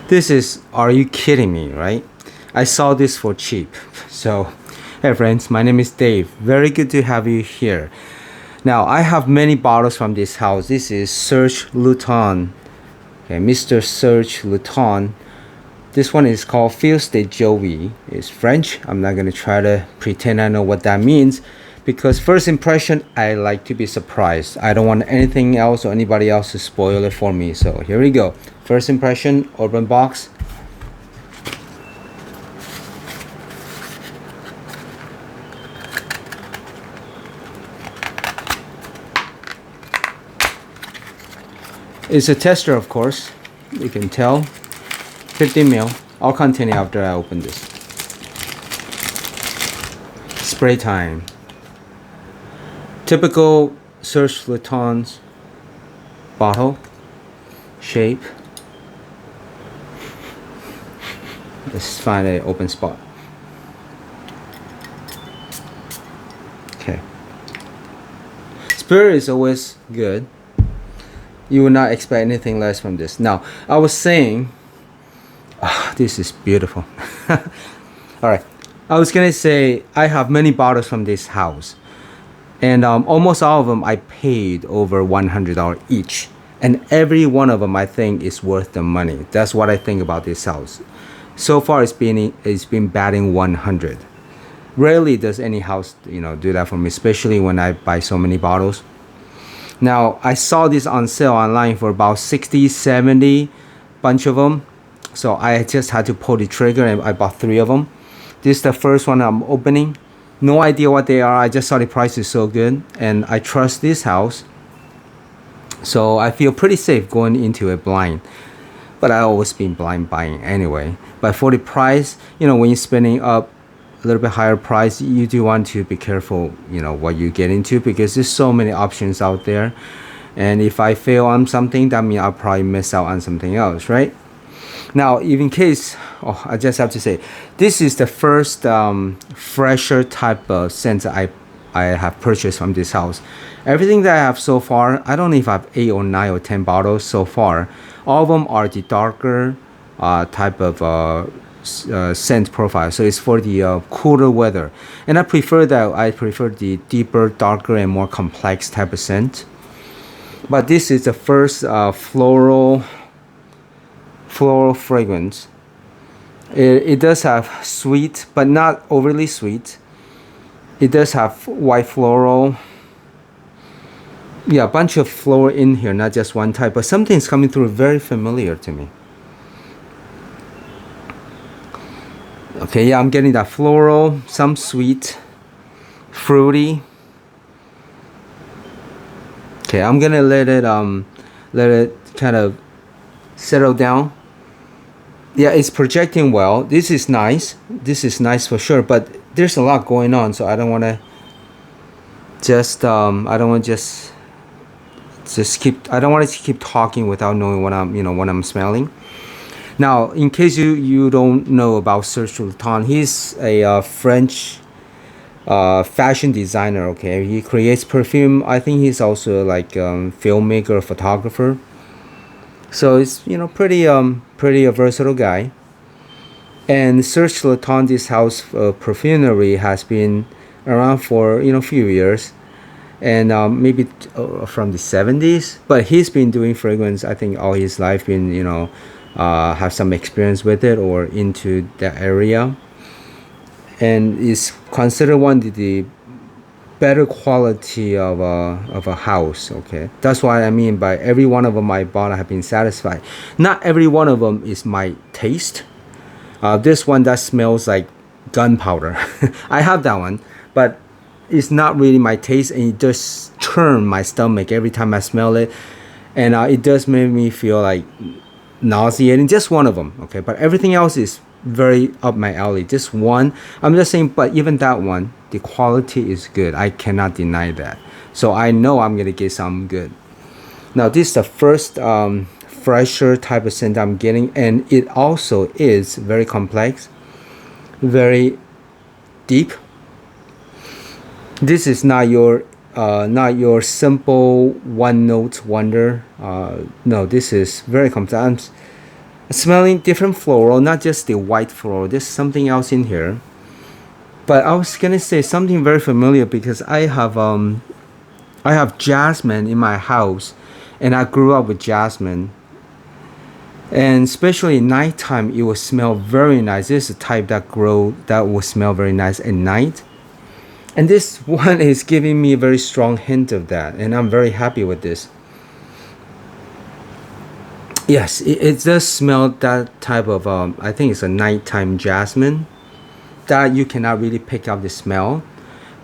This is, are you kidding me, right? I saw this for cheap. So, hey friends, my name is Dave. Very good to have you here. Now, I have many bottles from this house. This is Serge Lutens. Okay, Mr. Serge Lutens. This one is called Fils de Joie. It's French. I'm not going to try to pretend I know what that means because first impression, I like to be surprised. I don't want anything else or anybody else to spoil it for me. So here we go. First impression, open box. It's a tester, of course. You can tell. 15 ml. I'll continue after I open this. Spray time. Typical Serge Lutens bottle shape. Let's find an open spot. Okay. Spirit is always good. You will not expect anything less from this. Now, I was saying, this is beautiful. All right. I was gonna say I have many bottles from this house, and almost all of them I paid over $100 each, and every one of them I think is worth the money. That's what I think about this house. So far, it's been batting 100. Rarely does any house do that for me, especially when I buy so many bottles. Now, I saw this on sale online for about 60, 70, bunch of them. So I just had to pull the trigger and I bought 3 of them. This is the first one I'm opening. No idea what they are. I just saw the price is so good and I trust this house. So I feel pretty safe going into it blind. But I always been blind buying anyway. But for the price, when you're spending up a little bit higher price, you do want to be careful, what you get into because there's so many options out there. And if I fail on something, that means I'll probably miss out on something else, right? Now, in case, I just have to say, this is the first fresher type of scent I have purchased from this house. Everything that I have so far, I don't know if I have 8 or 9 or 10 bottles so far. All of them are the darker type of scent profile, so it's for the cooler weather, and I prefer the deeper, darker, and more complex type of scent. But this is the first floral fragrance. It does have sweet, but not overly sweet. It does have white floral. Yeah, a bunch of floral in here, not just one type, but something's coming through very familiar to me. Okay, yeah, I'm getting that floral, some sweet, fruity. Okay, I'm gonna let it kind of settle down. Yeah, it's projecting well. This is nice. This is nice for sure, but there's a lot going on, so I don't want to just I don't want to keep talking without knowing what I'm smelling. Now, in case you don't know about Serge Lutens, he's a French fashion designer. Okay, he creates perfume. I think he's also like filmmaker, photographer. So it's pretty a versatile guy. And Serge Lutens, this house perfumery has been around for a few years, and maybe from the 70s. But he's been doing fragrance, I think, all his life. Been have some experience with it or into that area, and is considered one of the better quality of a house. Okay, that's what I mean by every one of them I bought I have been satisfied. Not every one of them is my taste. This one that smells like gunpowder. I have that one, but it's not really my taste, and it does turn my stomach every time I smell it, and it does make me feel like nauseating. Just one of them, okay, but everything else is very up my alley. Just one, I'm just saying, but even that one, the quality is good. I cannot deny that. So I know I'm gonna get something good. Now this is the first fresher type of scent I'm getting, and it also is very complex, very deep. This is not your simple one note wonder. No, this is very complex. smelling different floral, not just the white floral. There's something else in here. But I was gonna say something very familiar because I have jasmine in my house, and I grew up with jasmine. And especially nighttime, it will smell very nice. This is a type that will smell very nice at night. And this one is giving me a very strong hint of that, and I'm very happy with this. Yes, it does smell that type of I think it's a nighttime jasmine that you cannot really pick up the smell,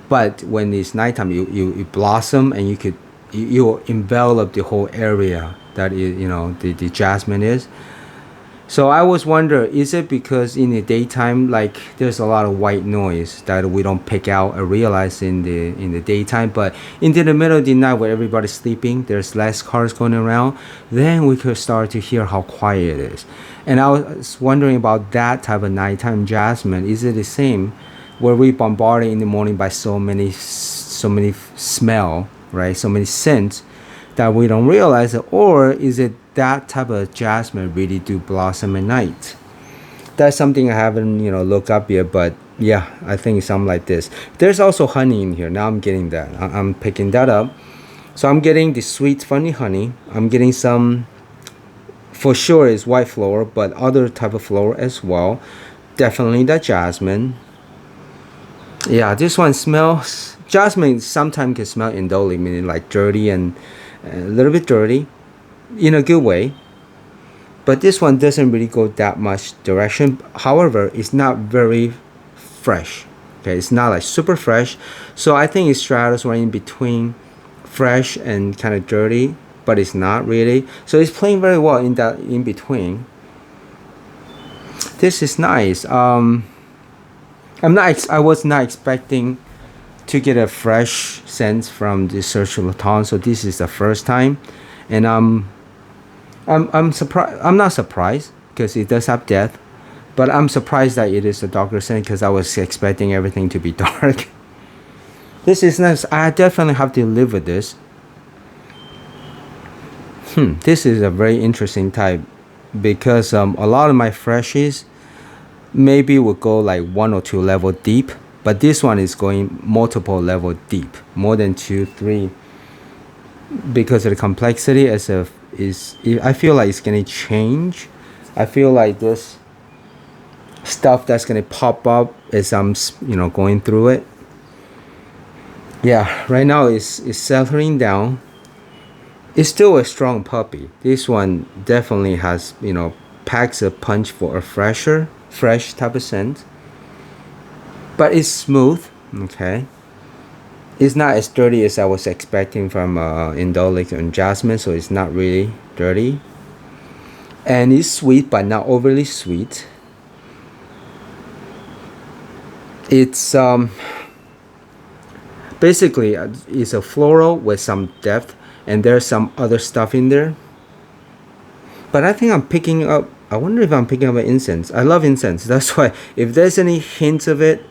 but when it's nighttime, you blossom, and you envelop the whole area that is, the jasmine is. So I was wondering, is it because in the daytime, like there's a lot of white noise that we don't pick out or realize in the daytime, but into the middle of the night where everybody's sleeping, there's less cars going around, then we could start to hear how quiet it is. And I was wondering about that type of nighttime jasmine. Is it the same? Were we bombarded in the morning by so many smell, right? So many scents that we don't realize it, or is it that type of jasmine really do blossom at night? That's something I haven't looked up yet, but yeah, I think it's something like this. There's also honey in here. Now I'm getting that. I'm picking that up. So I'm getting the sweet funny honey. I'm getting some, for sure is white flower, but other type of flower as well. Definitely that jasmine. Yeah, this one smells, jasmine sometimes can smell indolent, meaning like dirty and a little bit dirty in a good way, but this one doesn't really go that much direction. However, it's not very fresh. Okay, it's not like super fresh, so I think it straddles right in between fresh and kind of dirty, but it's not really, so it's playing very well in that in between. This is nice. I was not expecting to get a fresh scent from the Serge Lutens, so this is the first time, and I'm surprised. I'm not surprised because it does have depth, but I'm surprised that it is a darker scent because I was expecting everything to be dark. This is nice. I definitely have to live with this. This is a very interesting type because a lot of my freshies maybe will go like 1 or 2 level deep, but this one is going multiple level deep, more than 2, 3, because of the complexity. I feel like it's gonna change. I feel like this stuff that's gonna pop up as I'm going through it. Yeah, right now it's settling down. It's still a strong puppy. This one definitely has packs a punch for a fresh type of scent, but it's smooth. Okay, it's not as dirty as I was expecting from indolic and jasmine, so it's not really dirty, and it's sweet but not overly sweet. It's basically it's a floral with some depth, and there's some other stuff in there, but I think I'm picking up, I wonder if I'm picking up an incense. I love incense. That's why if there's any hints of it,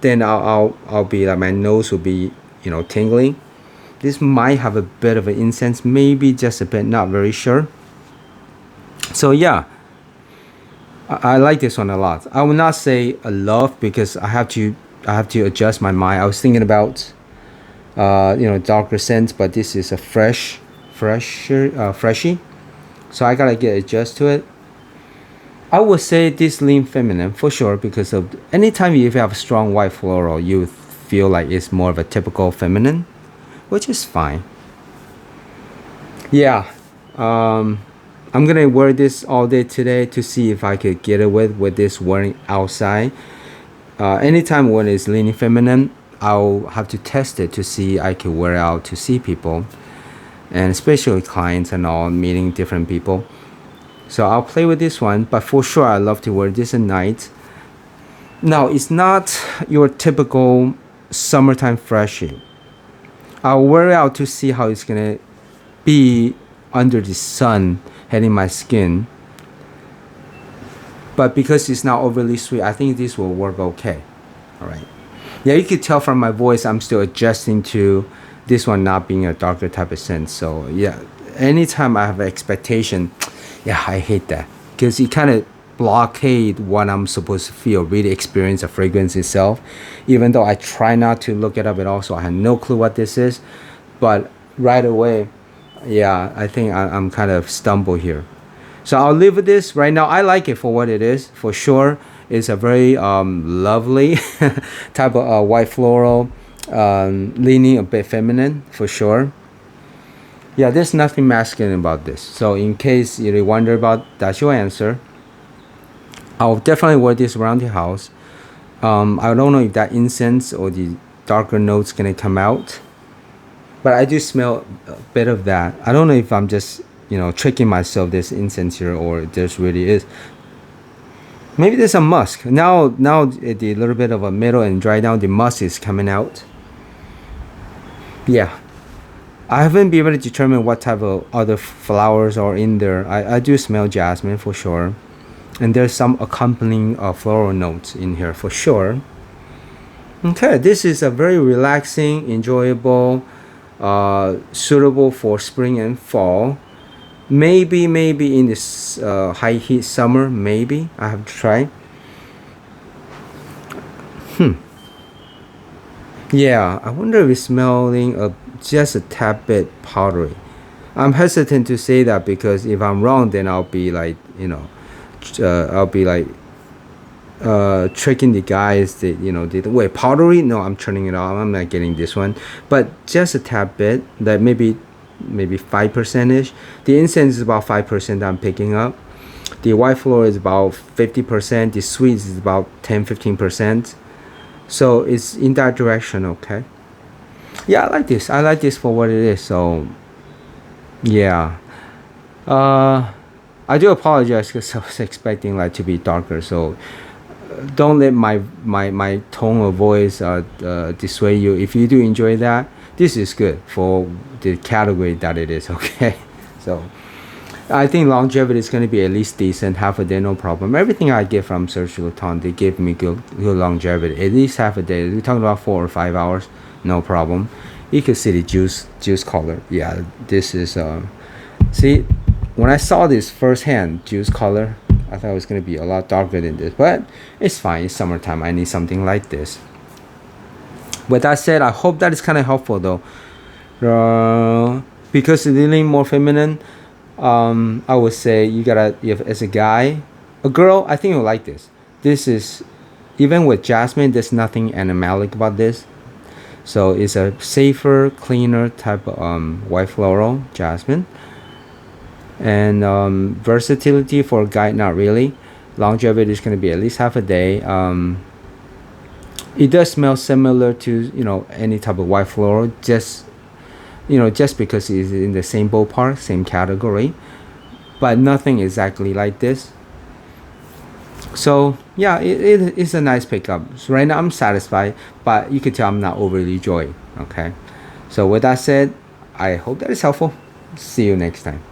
then I'll be like, my nose will be tingling. This might have a bit of an incense, maybe just a bit, not very sure. So yeah, I like this one a lot. I will not say a love because I have to adjust my mind. I was thinking about darker scents, but this is a freshie. So I gotta get adjust to it. I would say this lean feminine for sure, because of anytime you have a strong white floral, you feel like it's more of a typical feminine, which is fine. Yeah, I'm gonna wear this all day today to see if I could get away with this wearing outside. Anytime when it's leaning feminine, I'll have to test it to see I could wear out to see people, and especially clients and all, meeting different people. So I'll play with this one, but for sure I love to wear this at night. Now it's not your typical summertime freshie. I'll wear it out to see how it's gonna be under the sun hitting my skin. But because it's not overly sweet, I think this will work okay. Alright. Yeah, you could tell from my voice I'm still adjusting to this one not being a darker type of scent. So yeah, anytime I have an expectation, yeah, I hate that. because it kind of blockade what I'm supposed to feel, really experience the fragrance itself. Even though I try not to look it up at all, so I had no clue what this is. But right away, yeah, I think I'm kind of stumbled here. So I'll leave with this right now. I like it for what it is, for sure. It's a very lovely type of white floral, leaning a bit feminine, for sure. Yeah, there's nothing masculine about this. So in case you wonder about, that's your answer. I'll definitely wear this around the house. I don't know if that incense or the darker notes gonna come out, but I do smell a bit of that. I don't know if I'm just tricking myself, this incense here, or this really is. Maybe there's some musk. Now the little bit of a middle and dry down, the musk is coming out. Yeah. I haven't been able to determine what type of other flowers are in there. I do smell jasmine for sure. And there's some accompanying floral notes in here for sure. Okay, this is a very relaxing, enjoyable, suitable for spring and fall. Maybe in this high heat summer, maybe I have to try. Yeah, I wonder if it's smelling just a tad bit powdery. I'm hesitant to say that because if I'm wrong, then I'll be like, I'll be like tricking the guys that wait, powdery. No, I'm turning it off. I'm not getting this one, but just a tad bit, that maybe 5% ish. The incense is about 5% I'm picking up. The white floral is about 50%. The sweets is about 10-15%. So it's in that direction. Okay, yeah, I like this for what it is. So yeah, I do apologize because I was expecting like to be darker. So don't let my tone of voice dissuade you. If you do enjoy that, this is good for the category that it is. Okay, so I think longevity is going to be at least decent, half a day, no problem. Everything I get from Serge Lutens, they give me good longevity, at least half a day. We're talking about 4 or 5 hours, no problem. You can see the juice color. Yeah, this is see, when I saw this firsthand, juice color, I thought it was going to be a lot darker than this, but it's fine. It's summertime. I need something like this. With that said, I hope that is kind of helpful though, because it's really more feminine. I would say you gotta, if as a guy, a girl, I think you'll like this. This is, even with jasmine, there's nothing animalic about this. So it's a safer, cleaner type of white floral jasmine. And versatility for a guy, not really. Longevity is going to be at least half a day. It does smell similar to any type of white floral, just because it's in the same ballpark, same category, but nothing exactly like this. So yeah, it's a nice pickup. So right now I'm satisfied, but you can tell I'm not overly joyed. Okay, so with that said, I hope that is helpful. See you next time.